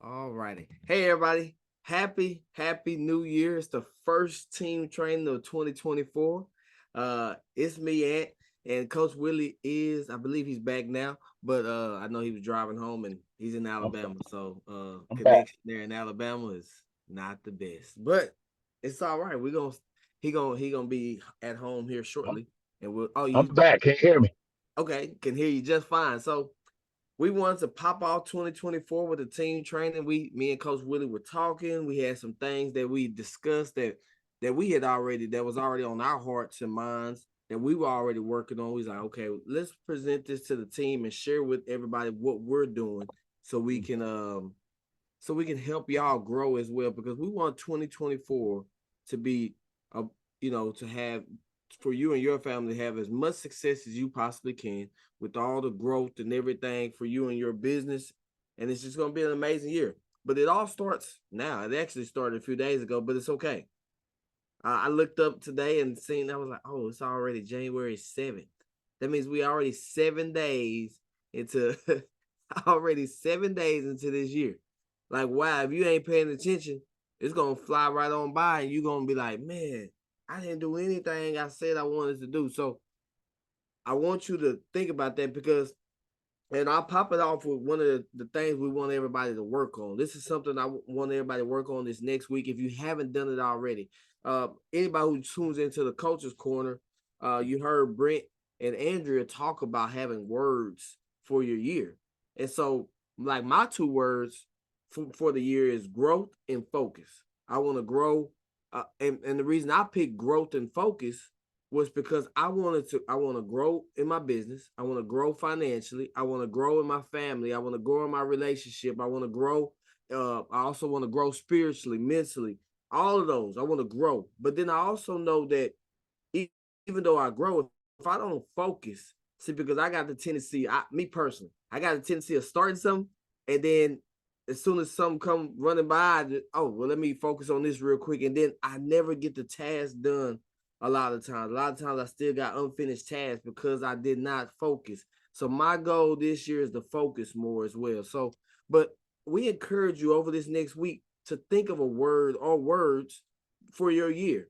All righty. Hey, everybody. Happy New Year. It's the first team training of 2024. It's me, Ant, and Coach Willie I believe he's back now, but I know he was driving home and he's in I'm Alabama. So I'm back. connection there in Alabama is not the best. But it's all right. He gonna be at home here I'm, shortly. And I'm back. Can you hear me? okay, can hear you just fine. So we wanted to pop off 2024 with the team training. Me and Coach Willie were talking. We had some things that we discussed that we had already that was already on our hearts and minds that we were already working on. We was like, okay, let's present this to the team and share with everybody what we're doing so we can help y'all grow as well because we want 2024 to be a to have for you and your family to have as much success as you possibly can with all the growth and everything for you and your business. And it's just going to be an amazing year. But it all starts now. It actually started a few days ago, but it's okay. I looked up today and seen, I was like, oh, it's already January 7th. That means we already 7 days into, already 7 days into this year. Like, wow, if you ain't paying attention, it's going to fly right on by and you're going to be like, man, I didn't do anything I said I wanted to do. So I want you to think about that because, and I'll pop it off with one of the things we want everybody to work on. This is something I want everybody to work on this next week if you haven't done it already. Anybody who tunes into the Coach's Corner, you heard Brent and Andrea talk about having words for your year. And so, like, my two words for the year is growth and focus. I want to grow. And the reason I picked growth and focus was because I want to grow in my business. I want to grow financially. I want to grow in my family. I want to grow in my relationship. I want to grow. I also want to grow spiritually, mentally, all of those. I want to grow. But then I also know that even though I grow, if I don't focus, see, because I got the tendency, me personally, I got a tendency of starting something and then as soon as something come running by, oh, well, let me focus on this real quick. And then I never get the task done a lot of times. A lot of times I still got unfinished tasks because I did not focus. So my goal this year is to focus more as well. So, but we encourage you over this next week to think of a word or words for your year.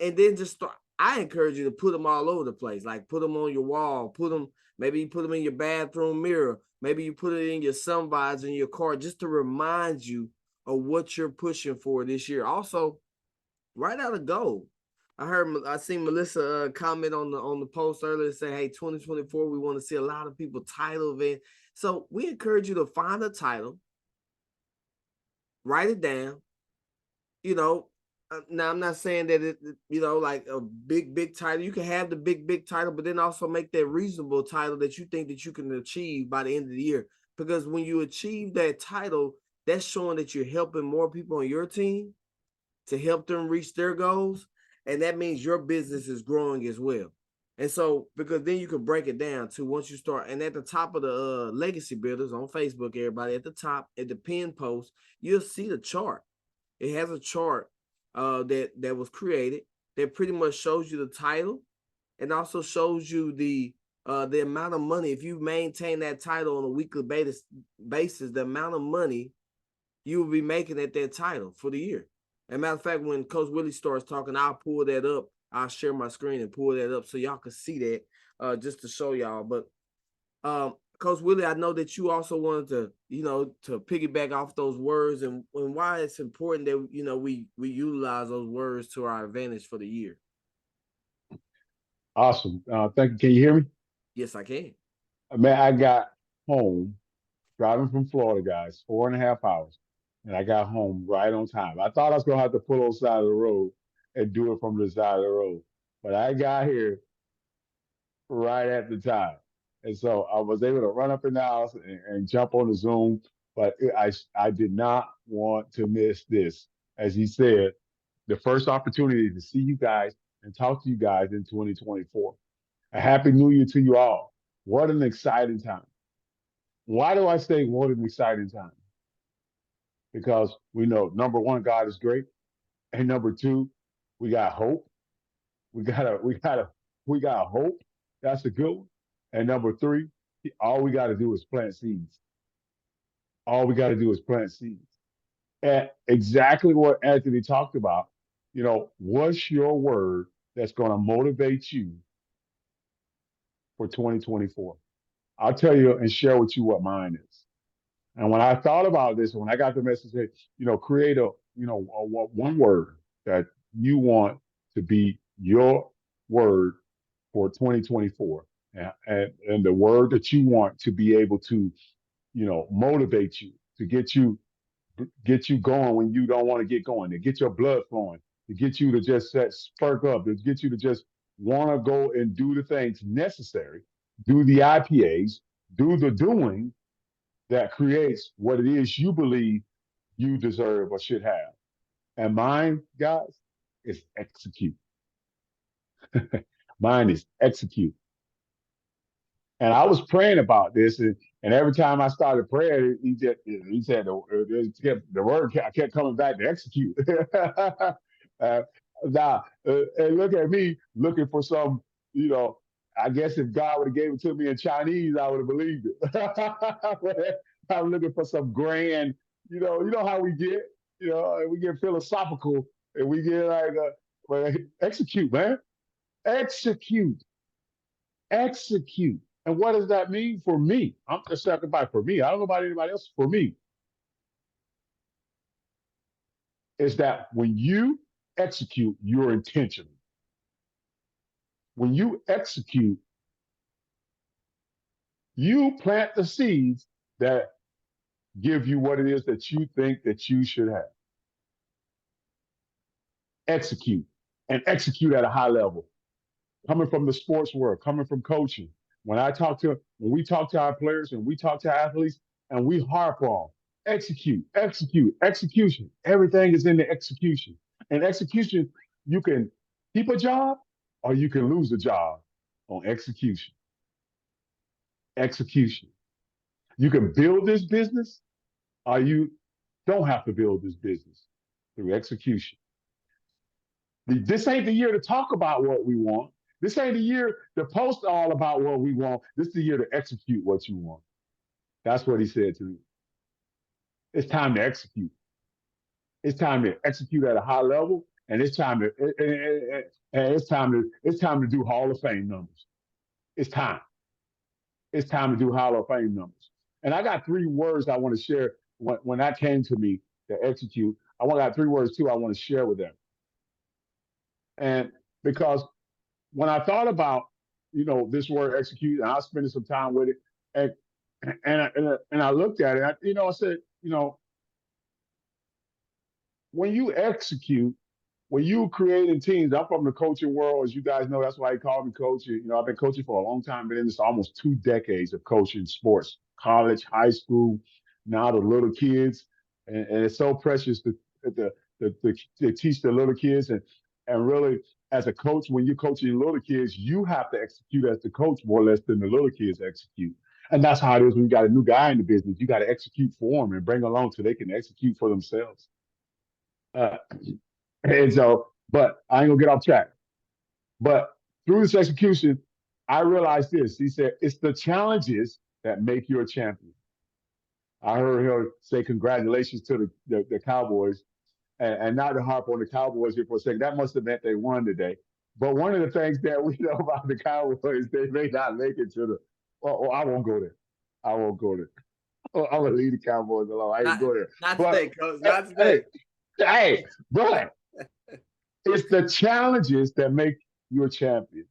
And then just start. I encourage you to put them all over the place. Like put them on your wall, maybe you put them in your bathroom mirror, maybe you put it in your sun visor in your car just to remind you of what you're pushing for this year. Also, write out a goal. I seen Melissa comment on the post earlier saying, "Hey, 2024, we want to see a lot of people title event." So we encourage you to find a title, write it down. You know, now I'm not saying that like a big title. You can have the big title, but then also make that reasonable title that you think that you can achieve by the end of the year. Because when you achieve that title, that's showing that you're helping more people on your team to help them reach their goals. And that means your business is growing as well. And so, because then you can break it down to once you start, and at the top of the Legacy Builders on Facebook, everybody at the top, at the pin post, you'll see the chart. It has a chart that was created that pretty much shows you the title and also shows you the amount of money. If you maintain that title on a weekly basis, the amount of money you will be making at that title for the year. As a matter of fact, when Coach Willie starts talking, I'll pull that up. I'll share my screen and pull that up so y'all can see that just to show y'all. But Coach Willie, I know that you also wanted to, to piggyback off those words and why it's important that we utilize those words to our advantage for the year. Awesome. Thank you. Can you hear me? Yes, I can. Man, I got home driving from Florida, guys, 4.5 hours, and I got home right on time. I thought I was gonna have to pull on the side of the road and do it from the side of the road, but I got here right at the time, and so I was able to run up in the house and jump on the Zoom. But I did not want to miss this, as he said, the first opportunity to see you guys and talk to you guys in 2024. A happy new year to you all. What an exciting time. Why do I say what an exciting time? Because we know number one, God is great. And number two, we got hope. We got hope. That's a good one. And number three, all we got to do is plant seeds. All we got to do is plant seeds. And exactly what Anthony talked about. What's your word that's going to motivate you for 2024? I'll tell you and share with you what mine is. And when I thought about this, when I got the message that, create one word that you want to be your word for 2024. And the word that you want to be able to, motivate you, to get you going when you don't want to get going, to get your blood flowing, to get you to just spark up, to get you to just want to go and do the things necessary, do the IPAs, do the doing that creates what it is you believe you deserve or should have. And mine, guys, is execute. Mine is execute. And I was praying about this, and every time I started praying, he said the word kept coming back to execute. uh, and look at me looking for some, I guess if God would have gave it to me in Chinese, I would have believed it. I'm looking for some grand, how we get philosophical and we get like, well, execute, man, execute, execute. And what does that mean for me? I'm just talking about for me. I don't know about anybody else. For me, is that when you execute, you're intentional. When you execute, you plant the seeds that give you what it is that you think that you should have. Execute and execute at a high level. Coming from the sports world, coming from coaching. When we talk to our players and we talk to athletes and we harp on execute, execute, execution. Everything is in the execution. And execution, you can keep a job or you can lose a job on execution. Execution. You can build this business or you don't have to build this business through execution. This ain't the year to talk about what we want. This ain't the year to post all about what we want. This is the year to execute what you want. That's what he said to me. It's time to execute. It's time to execute at a high level, and it's time to do Hall of Fame numbers. It's time. It's time to do Hall of Fame numbers. And I got three words I want to share when that came to me to execute. Got three words too I want to share with them. And because when I thought about, this word execute, and I was spending some time with it, and I looked at it, I said, when you execute, when you creating teams, I'm from the coaching world, as you guys know, that's why he called me coach. I've been coaching for a long time, been in this almost 2 decades of coaching sports, college, high school, now the little kids, and it's so precious to teach the little kids and really as a coach, when you're coaching little kids, you have to execute as the coach more or less than the little kids execute. And that's how it is when you got a new guy in the business. You got to execute for them and bring them along so they can execute for themselves. Uh, and so, but I ain't gonna get off track. But through this execution, I realized this. He said, it's the challenges that make you a champion. I heard him say congratulations to the Cowboys, and not to harp on the Cowboys here for a second. That must have meant they won today. But one of the things that we know about the Cowboys, they may not make it to the. Oh, I won't go there. I won't go there. I'm gonna leave the Cowboys alone. I ain't go there. Not today, coach. Not today. Hey, but it's the challenges that make you a champion.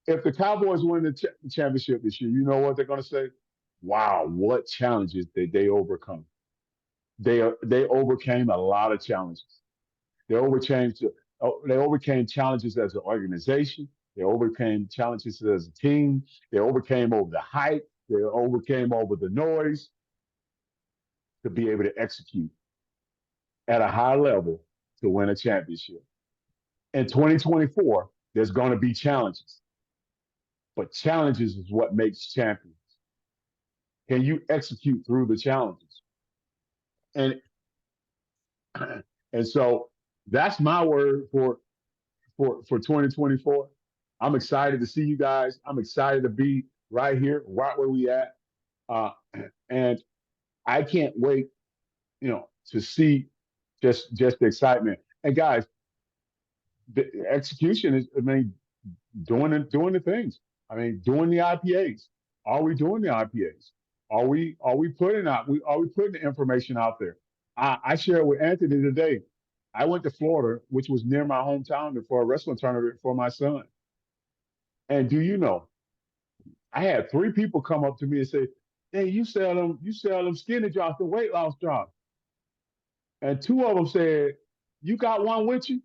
If the Cowboys win the championship this year, you know what they're going to say? Wow, what challenges did they overcome? They overcame a lot of challenges. They overcame challenges as an organization. They overcame challenges as a team. They overcame over the hype. They overcame over the noise to be able to execute at a high level to win a championship. In 2024, there's going to be challenges, but challenges is what makes champions. Can you execute through the challenges? And and so that's my word for 2024. I'm excited to see you guys. I'm excited to be right here, right where we at. Uh, and I can't wait, to see just the excitement. And guys, the execution is, I mean, doing the things. I mean, doing the IPAs. Are we doing the IPAs? Are we putting out? Are we putting the information out there? I shared with Anthony today. I went to Florida, which was near my hometown, for a wrestling tournament for my son. And do you know, I had three people come up to me and say, "Hey, you sell them skinny drops, the weight loss drops." And two of them said, "You got one with you?"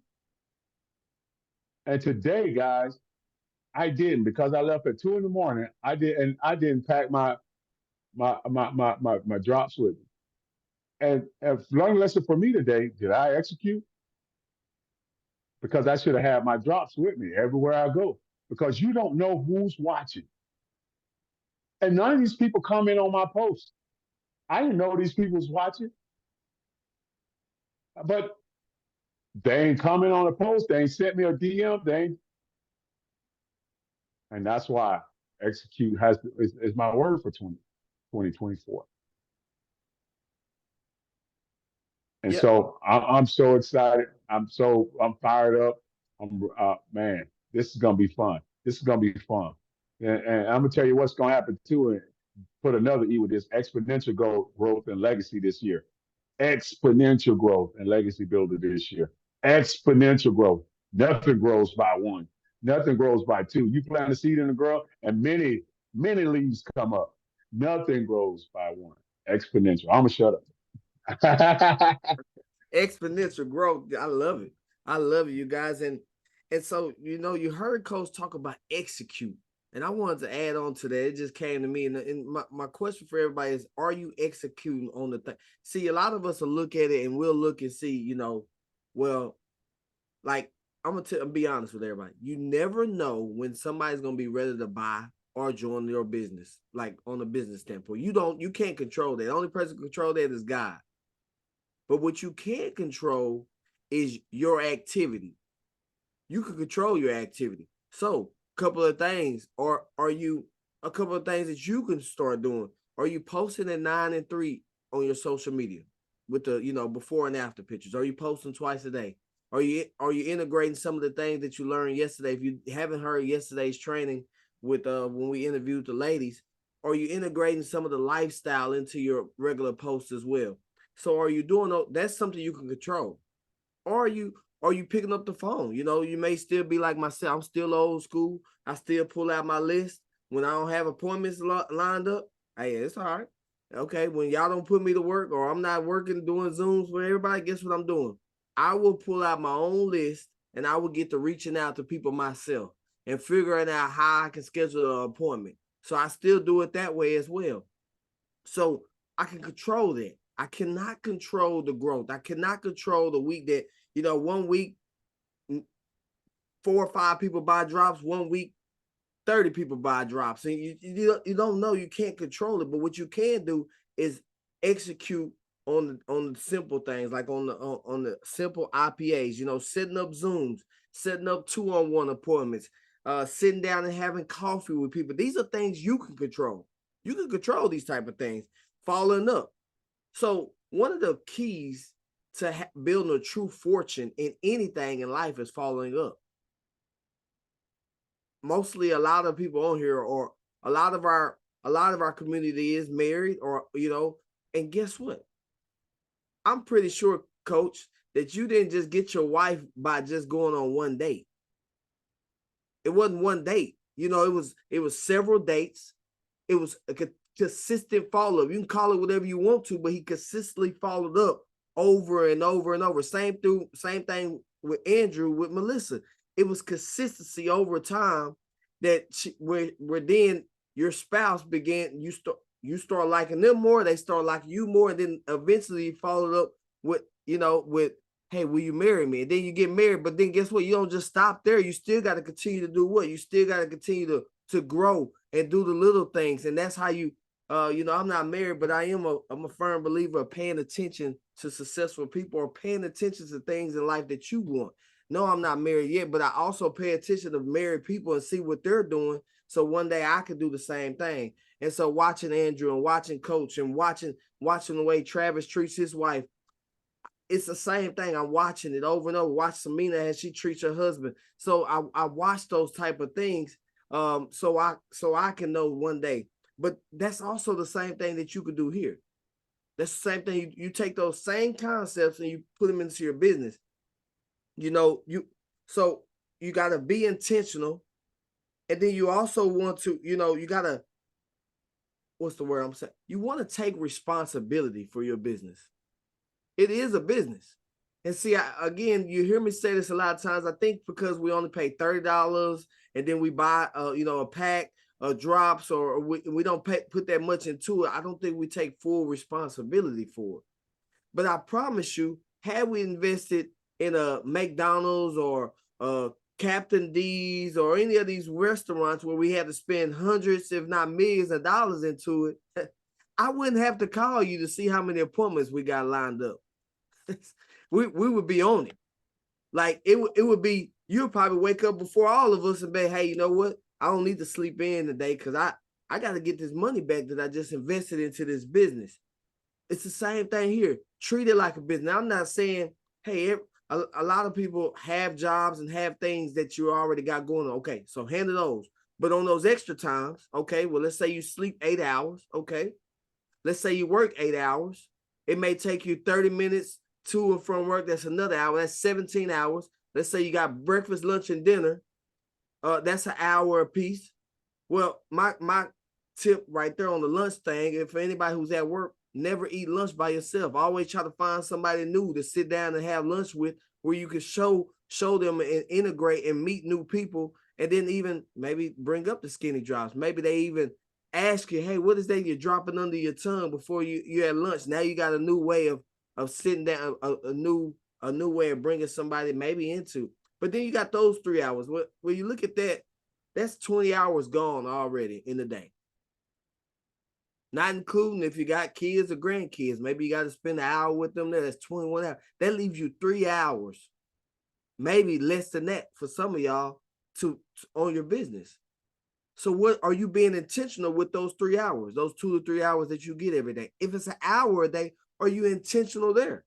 And today, guys, I didn't, because I left at 2 in the morning. I didn't pack my drops with me. And learning lesson for me today, did I execute? Because I should have had my drops with me everywhere I go. Because you don't know who's watching. And none of these people comment on my post. I didn't know these people was watching, but they ain't comment on the post. They ain't sent me a DM. And that's why execute is my word for 2024. And Yep. so I'm so excited. I'm fired up. Man, this is gonna be fun. This is gonna be fun. And I'm gonna tell you what's gonna happen too. And put another E with this: exponential growth and legacy this year. Exponential growth and legacy builder this year. Exponential growth. Nothing grows by one. Nothing grows by two. You plant a seed in the ground, and many leaves come up. Nothing grows by one. Exponential. I'm gonna shut up. Exponential growth. I love it. I love it, you guys. And so, you heard Coach talk about execute. And I wanted to add on to that. It just came to me. And my question for everybody is, are you executing on the thing? See, a lot of us will look at it and we'll look and see, well, like, I'm going to be honest with everybody. You never know when somebody's going to be ready to buy or join your business, like on a business standpoint. You can't control that. The only person who can control that is God. But what you can control is your activity. You can control your activity. So, a couple of things, or a couple of things that you can start doing? Are you posting at 9 and 3 on your social media with the before and after pictures? Are you posting twice a day? Are you integrating some of the things that you learned yesterday? If you haven't heard yesterday's training with when we interviewed the ladies, are you integrating some of the lifestyle into your regular posts as well? So are you doing that's something you can control? Or are you picking up the phone? You may still be like myself. I'm still old school. I still pull out my list when I don't have appointments lined up. Hey, it's all right. Okay, when y'all don't put me to work or I'm not working doing Zooms for everybody, guess what I'm doing? I will pull out my own list and I will get to reaching out to people myself and figuring out how I can schedule an appointment. So I still do it that way as well. So I can control that. I cannot control the growth. I cannot control the week that, 1 week, 4 or 5 people buy drops, 1 week, 30 people buy drops. And you don't know, you can't control it. But what you can do is execute on the simple things, like on the simple IPAs, setting up Zooms, setting up 2-on-1 appointments, sitting down and having coffee with people. These are things you can control. You can control these type of things. Following up. So one of the keys to building a true fortune in anything in life is following up. Mostly a lot of people on here, or a lot of our community is married, or and guess what? I'm pretty sure, Coach, that you didn't just get your wife by just going on one date. It wasn't one date. It was several dates. It was a consistent follow-up. You can call it whatever you want to, but he consistently followed up over and over and over. Same thing with Andrew, with Melissa. It was consistency over time that where then your spouse began, you start liking them more, they start liking you more, and then eventually you followed up with, hey, will you marry me? And then you get married, but then guess what? You don't just stop there. You still got to continue to do what? You still got to continue to grow and do the little things. And that's how you, I'm not married, but I'm a firm believer of paying attention to successful people, or paying attention to things in life that you want. No, I'm not married yet, but I also pay attention to married people and see what they're doing, So one day I could do the same thing. And so watching Andrew and watching Coach and watching the way Travis treats his wife, it's the same thing. I'm watching it over and over. Watch Samina as she treats her husband. So I watch those type of things, so I can know one day. But that's also the same thing that you could do here. That's the same thing. You take those same concepts and you put them into your business. So you got to be intentional, and then you also want to, you got to, what's the word I'm saying? You want to take responsibility for your business. It is a business. And see, again, you hear me say this a lot of times. I think because we only pay $30 and then we buy, a pack of drops, or we don't put that much into it, I don't think we take full responsibility for it. But I promise you, had we invested in a McDonald's or Captain D's or any of these restaurants where we had to spend hundreds, if not millions of dollars into it, I wouldn't have to call you to see how many appointments we got lined up. we would be on it. Like it would be, you'll probably wake up before all of us and be, hey, you know what? I don't need to sleep in today because I got to get this money back that I just invested into this business. It's the same thing here. Treat it like a business. Now, I'm not saying, hey, a lot of people have jobs and have things that you already got going on. Okay, so handle those. But on those extra times, okay, well, let's say you sleep 8 hours. Okay, let's say you work 8 hours. It may take you 30 minutes to and from work. That's another hour. That's 17 hours. Let's say you got breakfast, lunch, and dinner. That's an hour a piece. Well, my tip right there on the lunch thing, if anybody who's at work, never eat lunch by yourself. Always try to find somebody new to sit down and have lunch with, where you can show them and integrate and meet new people, and then even maybe bring up the skinny drops. Maybe they even ask you, hey, what is that you're dropping under your tongue before you at lunch? Now you got a new way of sitting down, a new way of bringing somebody maybe into. But then you got those 3 hours. When you look at that, that's 20 hours gone already in the day. Not including if you got kids or grandkids. Maybe you got to spend an hour with them there. That's 21 hours. That leaves you 3 hours, maybe less than that for some of y'all to on your business. So what are you being intentional with those 3 hours, those 2 to 3 hours that you get every day? If it's an hour a day, are you intentional there?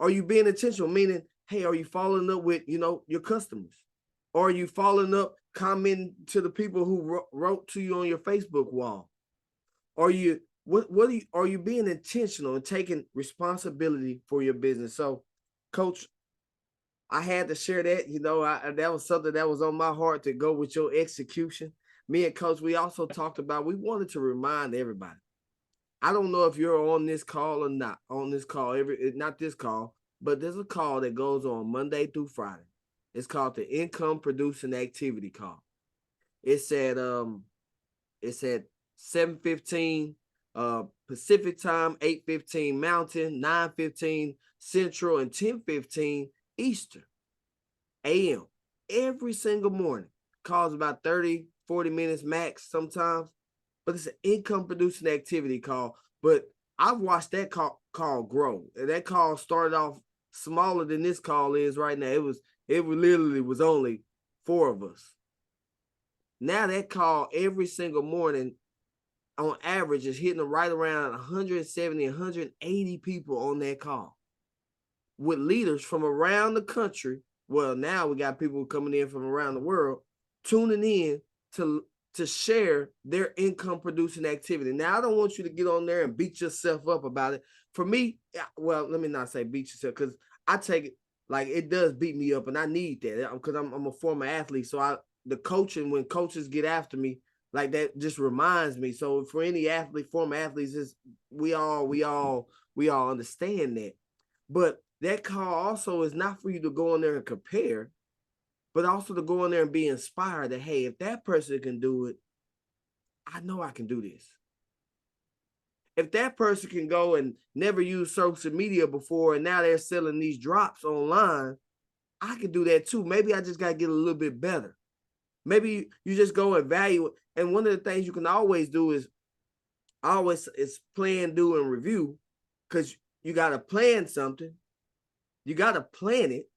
Are you being intentional? Meaning, hey, are you following up with, your customers? Or are you following up, commenting to the people who wrote to you on your Facebook wall? Are you are you being intentional and taking responsibility for your business? So, Coach, I had to share that. That was something that was on my heart to go with your execution. Me and Coach, we also talked about, we wanted to remind everybody. I don't know if you're on this call or not on this call, not this call, but there's a call that goes on Monday through Friday. It's called the Income Producing Activity Call. It's at 7:15 Pacific time, 8:15 Mountain, 9:15 Central, and 10:15 Eastern AM. Every single morning. Calls about 30, 40 minutes max sometimes. But it's an income producing activity call. But I've watched that call grow. And that call started off smaller than this call is right now. It literally was only 4 of us. Now that call every single morning, on average, is hitting right around 170, 180 people on that call, with leaders from around the country. Well, now we got people coming in from around the world tuning in to share their income producing activity. Now, I don't want you to get on there and beat yourself up about it. For me, well, let me not say beat yourself, because I take it like it does beat me up, and I need that because I'm a former athlete. So the coaching, when coaches get after me, like that just reminds me. So for any athlete, former athletes, we all understand that. But that call also is not for you to go in there and compare, but also to go in there and be inspired that, hey, if that person can do it, I know I can do this. If that person can go and never use social media before, and now they're selling these drops online, I can do that too. Maybe I just got to get a little bit better. Maybe you just go evaluate. And one of the things you can always do is plan, do, and review, because you got to plan something. You got to plan it.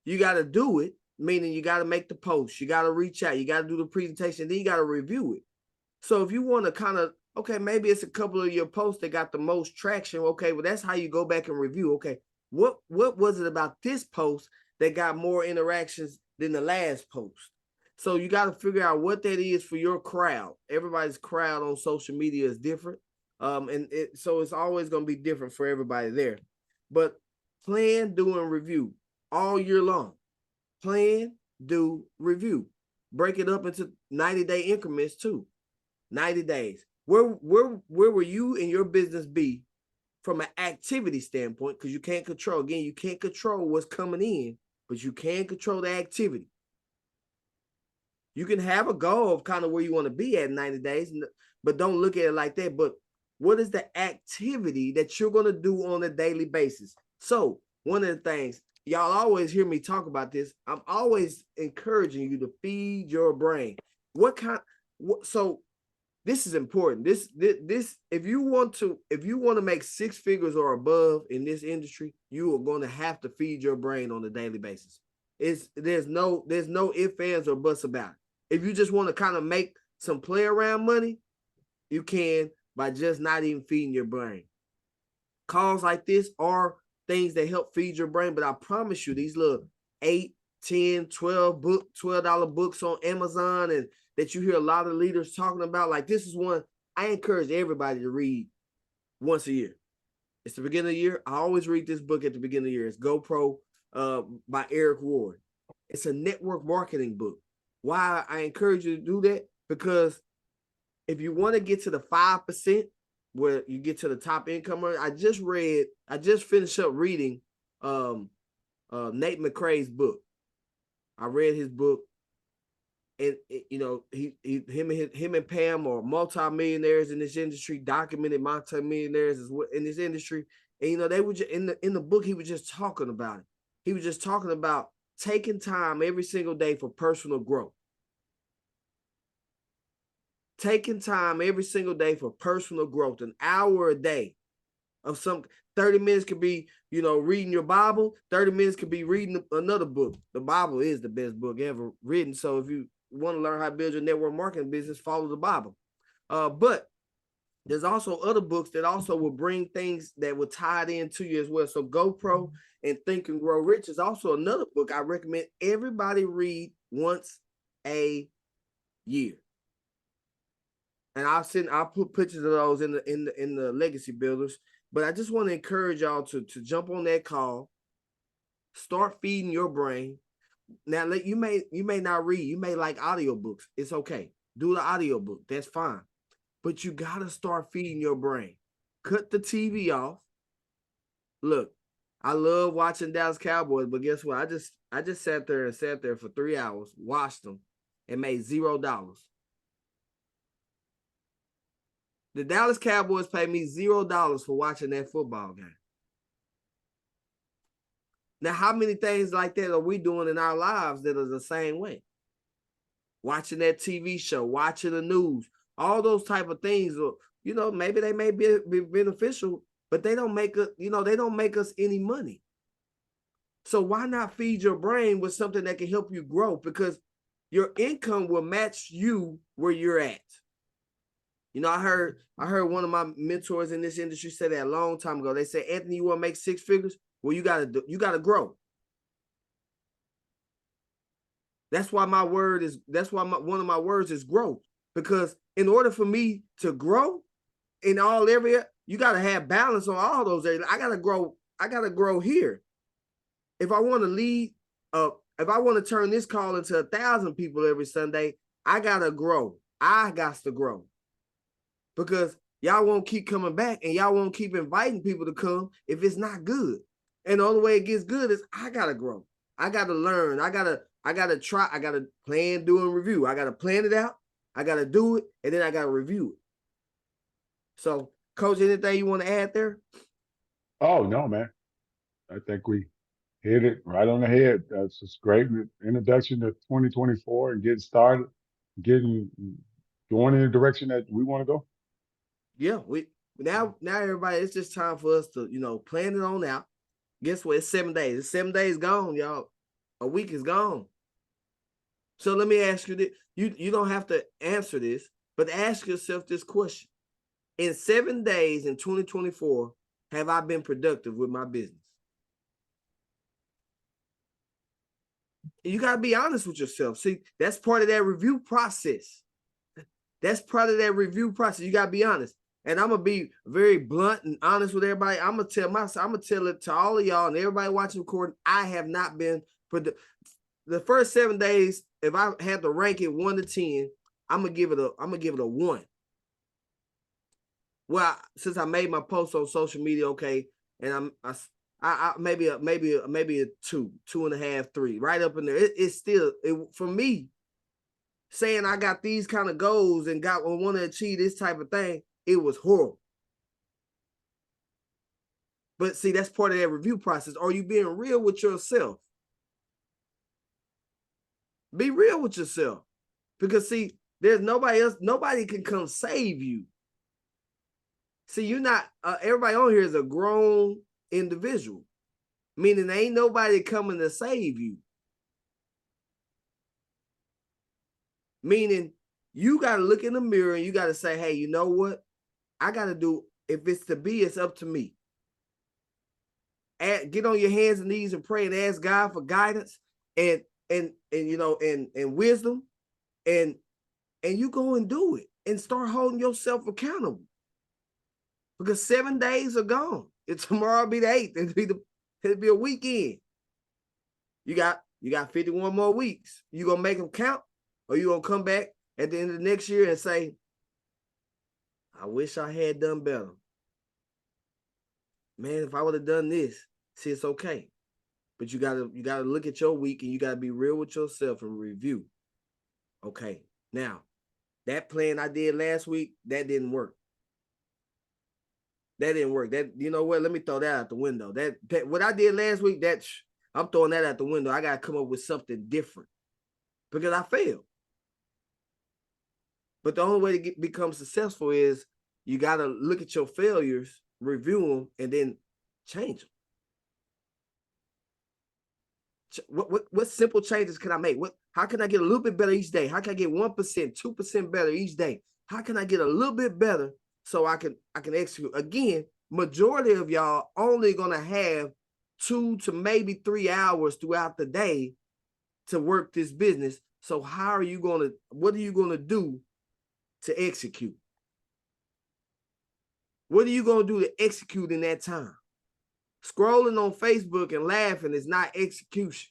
You got to do it. meaning you got to make the post, you got to reach out, you got to do the presentation, then you got to review it. So if you want to kind of, okay, maybe it's a couple of your posts that got the most traction. Okay, well, that's how you go back and review. Okay, what was it about this post that got more interactions than the last post? So you got to figure out what that is for your crowd. Everybody's crowd on social media is different. So it's always going to be different for everybody there. But plan, do, and review all year long. Plan, do, review. Break it up into 90-day increments too. 90 days. Where will you and your business be from an activity standpoint? Because you can't control, again, you can't control what's coming in, but you can control the activity. You can have a goal of kind of where you want to be at 90 days, but don't look at it like that. But what is the activity that you're going to do on a daily basis? So one of the things, y'all always hear me talk about this. I'm always encouraging you to feed your brain. So this is important. This if you want to make 6 figures or above in this industry, you are going to have to feed your brain on a daily basis. There's no ifs, ands, or buts about it. If you just want to kind of make some play around money, you can by just not even feeding your brain. Calls like this are things that help feed your brain, but I promise you, these little 8, 10, 12 $12 books on Amazon and that you hear a lot of leaders talking about, like this is one I encourage everybody to read once a year. It's the beginning of the year. I always read this book at the beginning of the year. It's GoPro by Eric Ward. It's a network marketing book. Why I encourage you to do that? Because if you want to get to the 5% where you get to the top income, I just finished up reading Nate McRae's book. I read his book. And you know, him and Pam are multi-millionaires in this industry, documented multi-millionaires in this industry. And you know, they were just, in the book, he was just talking about it. He was just talking about taking time every single day for personal growth. Taking time every single day for personal growth, an hour a day of 30 minutes could be, you know, reading your Bible. 30 minutes could be reading another book. The Bible is the best book ever written. So if you want to learn how to build your network marketing business, follow the Bible. But there's also other books that also will bring things that will tie it into you as well. So GoPro and Think and Grow Rich is also another book I recommend everybody read once a year. And I'll put pictures of those in the legacy builders. But I just want to encourage y'all to jump on that call, start feeding your brain. Now, you may not read, you may like audiobooks. It's okay. Do the audiobook. That's fine. But you gotta start feeding your brain. Cut the TV off. Look, I love watching Dallas Cowboys, but guess what? I just sat there for 3 hours, watched them, and made $0. The Dallas Cowboys paid me $0 for watching that football game. Now, how many things like that are we doing in our lives that are the same way? Watching that TV show, watching the news, all those type of things, or, you know, maybe they may be beneficial, but they don't make us any money. So why not feed your brain with something that can help you grow? Because your income will match you where you're at. You know, I heard one of my mentors in this industry say that a long time ago. They said, Anthony, you want to make 6 figures? Well, you gotta grow. That's why one of my words is growth. Because in order for me to grow in all area, you gotta have balance on all those areas. I gotta grow here. If I want to lead, if I want to turn this call into 1,000 people every Sunday, I gotta grow. I got to grow. Because y'all won't keep coming back and y'all won't keep inviting people to come if it's not good. And the only way it gets good is I gotta grow. I gotta learn. I gotta try. I gotta plan, do, and review. I gotta plan it out. I gotta do it, and then I gotta review it. So, Coach, anything you want to add there? Oh no, man. I think we hit it right on the head. That's just great introduction to 2024 and getting started, going in the direction that we want to go. Yeah, now everybody, it's just time for us to, you know, plan it on out. Guess what? It's 7 days. It's 7 days gone, y'all. A week is gone. So let me ask you this. You don't have to answer this, but ask yourself this question. In 7 days in 2024, have I been productive with my business? You got to be honest with yourself. See, that's part of that review process. That's part of that review process. You got to be honest. And I'm going to be very blunt and honest with everybody. I'm going to tell it to all of y'all and everybody watching recording. I have not been the first 7 days. If I had to rank it 1 to 10, I'm going to give it a 1. Well, since I made my post on social media, okay, and I maybe a 2.5, 3, right up in there. It's still for me, saying I got these kind of goals and want to achieve this type of thing, it was horrible. But see, that's part of that review process. Are you being real with yourself? Be real with yourself. Because see, there's nobody else, nobody can come save you. See, you're not, everybody on here is a grown individual, meaning there ain't nobody coming to save you. Meaning you got to look in the mirror and you got to say, hey, you know what? I got to do, if it's to be, it's up to me. Get on your hands and knees and pray and ask God for guidance and wisdom, and you go and do it and start holding yourself accountable. Because 7 days are gone. Tomorrow will be the 8th. It'll be a weekend. You got 51 more weeks. You gonna make them count, or you gonna come back at the end of the next year and say, I wish I had done better. Man, if I would have done this, see, it's okay. But you gotta look at your week and you gotta be real with yourself and review. Okay, now that plan I did last week, that didn't work. That didn't work. That, you know what? Let me throw that out the window. That what I did last week, I'm throwing that out the window. I gotta come up with something different because I failed. But the only way to become successful is you gotta look at your failures, review them, and then change them. What simple changes can I make? How can I get a little bit better each day? How can I get 1%, 2% better each day? How can I get a little bit better so I can execute? Again, majority of y'all only gonna have 2 to maybe 3 hours throughout the day to work this business. So what are you gonna do to execute? What are you gonna do to execute in that time? Scrolling on Facebook and laughing is not execution.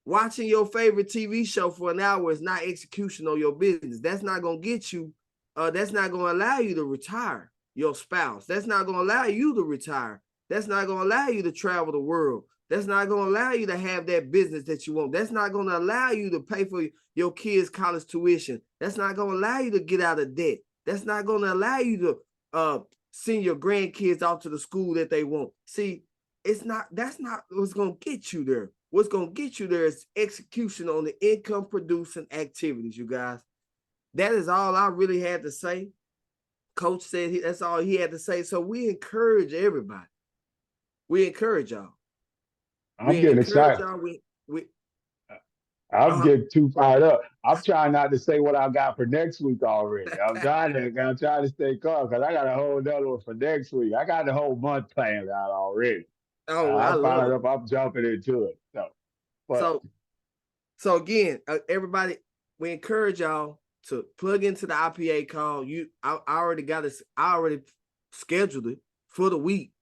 Watching your favorite TV show for an hour is not execution on your business. That's not gonna get you. That's not gonna allow you to retire your spouse. That's not gonna allow you to retire. That's not gonna allow you to travel the world. That's not gonna allow you to have that business that you want. That's not gonna allow you to pay for your kids' college tuition. That's not gonna allow you to get out of debt. That's not gonna allow you to send your grandkids out to the school that they want. See, that's not what's gonna get you there. What's gonna get you there is execution on the income producing activities, you guys. That is all I really had to say. Coach said that's all he had to say. So we encourage everybody. We encourage y'all. I'm getting excited. I'm getting too fired up. I'm trying not to say what I got for next week already. I'm trying to stay calm because I got a whole other one for next week. I got the whole month planned out already. I'm fired up. I'm jumping into it. So again, everybody, we encourage y'all to plug into the IPA call. I already scheduled it for the week.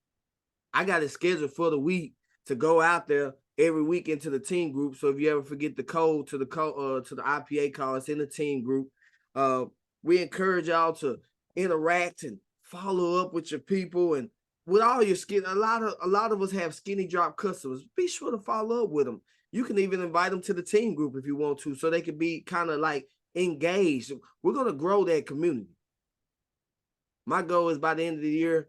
I got it scheduled for the week to go out there every week into the team group. So if you ever forget the code to the IPA call, it's in the team group. We encourage y'all to interact and follow up with your people and with all your skin. A lot of us have skinny drop customers. Be sure to follow up with them. You can even invite them to the team group if you want to, so they can be kind of like engaged. We're gonna grow that community. My goal is by the end of the year,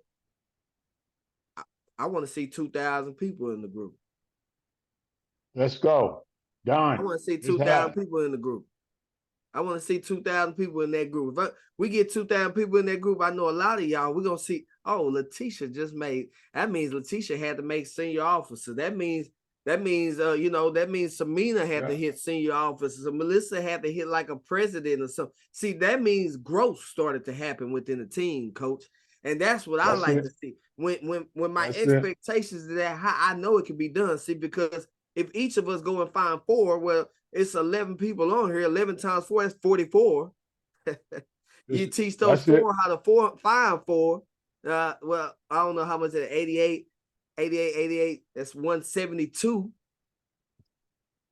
I want to see 2,000 people in the group. Let's go. Done. I want to see 2,000 people in the group. I want to see 2,000 people in that group. If we get 2,000 people in that group, I know a lot of y'all, we're going to see, oh, Letitia just made, that means Letitia had to make senior officer. That means That means, you know, that means Samina had to hit senior officers. So Melissa had to hit like a president or something. See, that means growth started to happen within the team, coach. And that's what I like to see. When my expectations is that I know it can be done. See, because if each of us go and find 4, well, it's 11 people on here. 11 times 4 is 44. You teach those 4 how to find 4. Well, I don't know how much it is, 88, that's 172.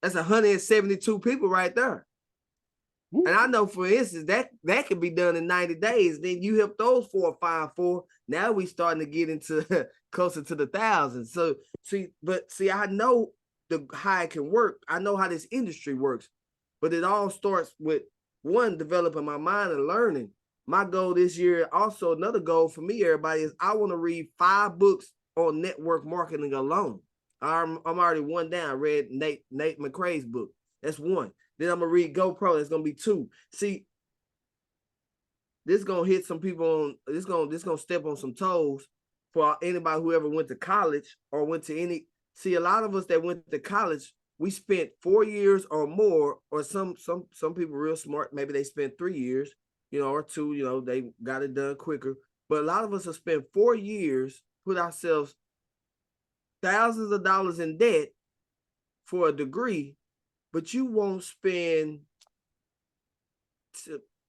That's 172 people right there. Woo. And I know, for instance, that could be done in 90 days. Then you help those 4 find 4. Now we starting to get into closer to the thousands. So see, I know how it can work. I know how this industry works, but it all starts with one, developing my mind and learning. My goal this year, also another goal for me, everybody, is I want to read 5 books on network marketing alone. I'm already 1 down. I read Nate McCrae's book. That's 1. Then I'm gonna read GoPro. That's gonna be 2. See, this gonna hit some people on. This gonna step on some toes for anybody who ever went to college or went to any. See, a lot of us that went to college, we spent 4 years or more, or some people real smart. Maybe they spent 3 years, you know, or 2. You know, they got it done quicker. But a lot of us have spent 4 years, put ourselves thousands of dollars in debt for a degree, but you won't spend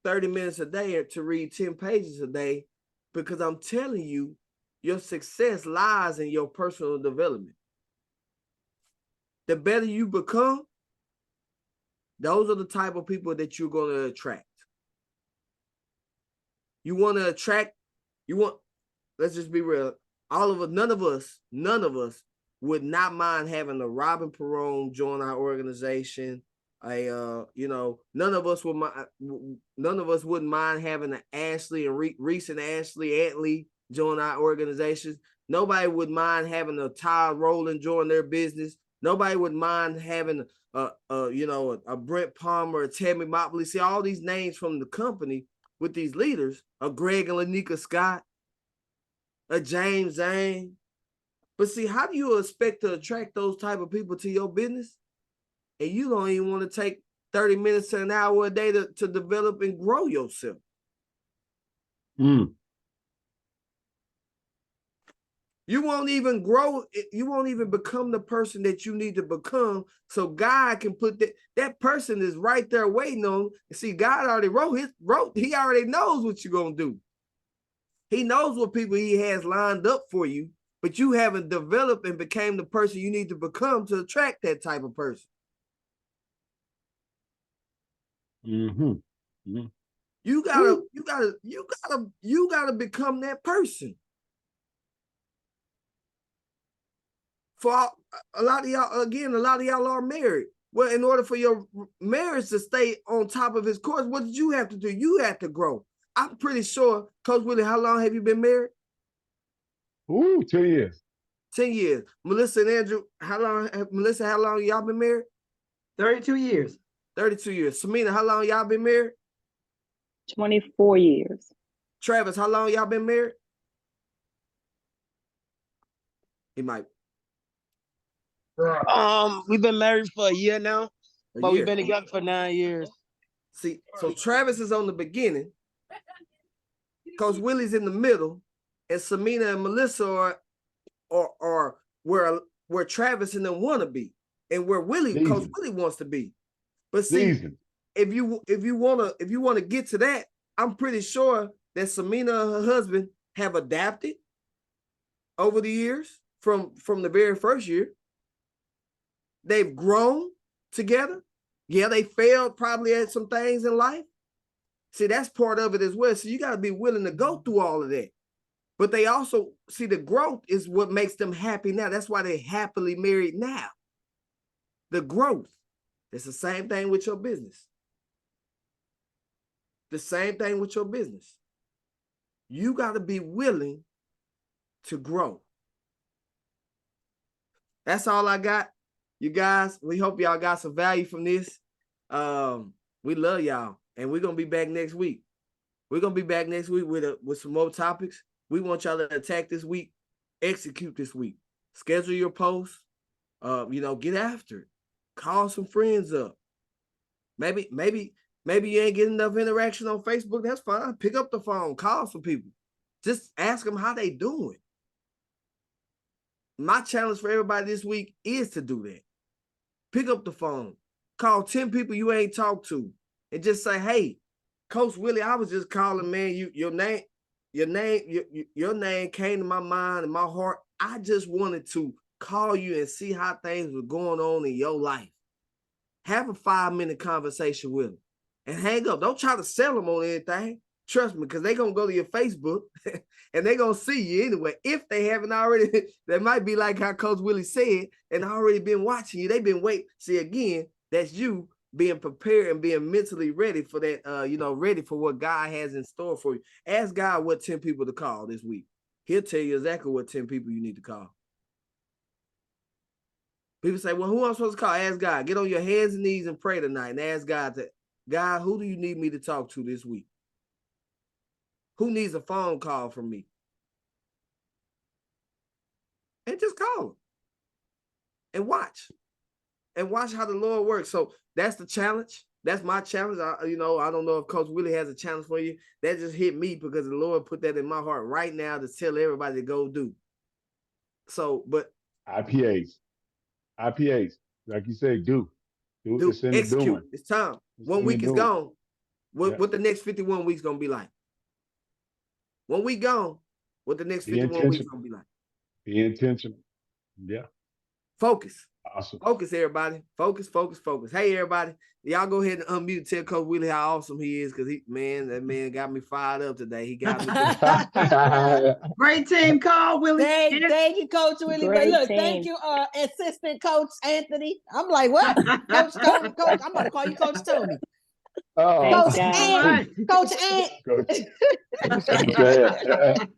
30 minutes a day to read 10 pages a day, because I'm telling you, your success lies in your personal development. The better you become, those are the type of people that you're going to attract. You want to attract, let's just be real. All of us, none of us would not mind having a Robin Perone join our organization. You know, none of us wouldn't mind having an Ashley and Reese and Ashley Antley join our organizations. Nobody would mind having a Todd Rowland join their business. Nobody would mind having a Brent Palmer, a Tammy Motley. See, all these names from the company with these leaders, a Greg and Lanika Scott, a James Zane. But see, how do you expect to attract those type of people to your business? And you don't even want to take 30 minutes to an hour a day to develop and grow yourself. You won't even grow. You won't even become the person that you need to become. So God can put that person is right there waiting on. See, God already wrote. He already knows what you're going to do. He knows what people he has lined up for you, but you haven't developed and became the person you need to become to attract that type of person. You gotta become that person. For a lot of y'all are married. Well, in order for your marriage to stay on top of his course, what did you have to do? You had to grow. I'm pretty sure, Coach Willie, how long have you been married? 10 years. 10 years. Melissa and Andrew, how long y'all been married? 32 years. 32 years. Samina, how long y'all been married? 24 years. Travis, how long y'all been married? He might. We've been married for a year now, but we've been together for 9 years. See, so Travis is on the beginning, Coach Willie's in the middle, and Samina and Melissa are where Travis and them want to be, and where Coach Willie wants to be. But see, if you want to get to that, I'm pretty sure that Samina and her husband have adapted over the years from the very first year. They've grown together. Yeah, they failed probably at some things in life. See, that's part of it as well. So you got to be willing to go through all of that. But they also, see, the growth is what makes them happy now. That's why they're happily married now. The growth. It's the same thing with your business. The same thing with your business. You got to be willing to grow. That's all I got. You guys, we hope y'all got some value from this. We love y'all. And we're going to be back next week. We're going to be back next week with some more topics. We want y'all to attack this week, execute this week. Schedule your posts, Get after it. Call some friends up. Maybe you ain't getting enough interaction on Facebook. That's fine. Pick up the phone, call some people. Just ask them how they doing. My challenge for everybody this week is to do that. Pick up the phone, call 10 people you ain't talked to, and just say, "Hey, Coach Willie, I was just calling, man. Your name came to my mind and my heart. I just wanted to call you and see how things were going on in your life. Have a 5-minute conversation with them and hang up. Don't try to sell them on anything. Trust me, because they're going to go to your Facebook and they're going to see you anyway. If they haven't already, they might be like how Coach Willie said and already been watching you. They've been waiting. See, again, that's you being prepared and being mentally ready for that, ready for what God has in store for you. Ask God what 10 people to call this week. He'll tell you exactly what 10 people you need to call. People say, well, who am I supposed to call? Ask God. Get on your hands and knees and pray tonight and ask God, God, who do you need me to talk to this week? Who needs a phone call from me? And just call them. And watch. And watch how the Lord works. So that's the challenge. That's my challenge. I don't know if Coach Willie has a challenge for you. That just hit me because the Lord put that in my heart right now to tell everybody to go do. So, but IPAs, like you say, do. It's in execute. the doing. It's time. 1 week is gone. What the next 51 weeks gonna be like? 1 week gone. What the next 51 weeks gonna be like? Be intentional. Yeah. Focus. Awesome. Focus, everybody. Focus. Hey, everybody. Y'all go ahead and unmute and tell Coach Willie how awesome he is, because that man got me fired up today. He got me. Great team call, Willie. Thank you, Coach Willie. But look, thank you, Assistant Coach Anthony. I'm like, what? Coach, I'm about to call you Coach Tony. Oh, Coach Ant. Coach Ant.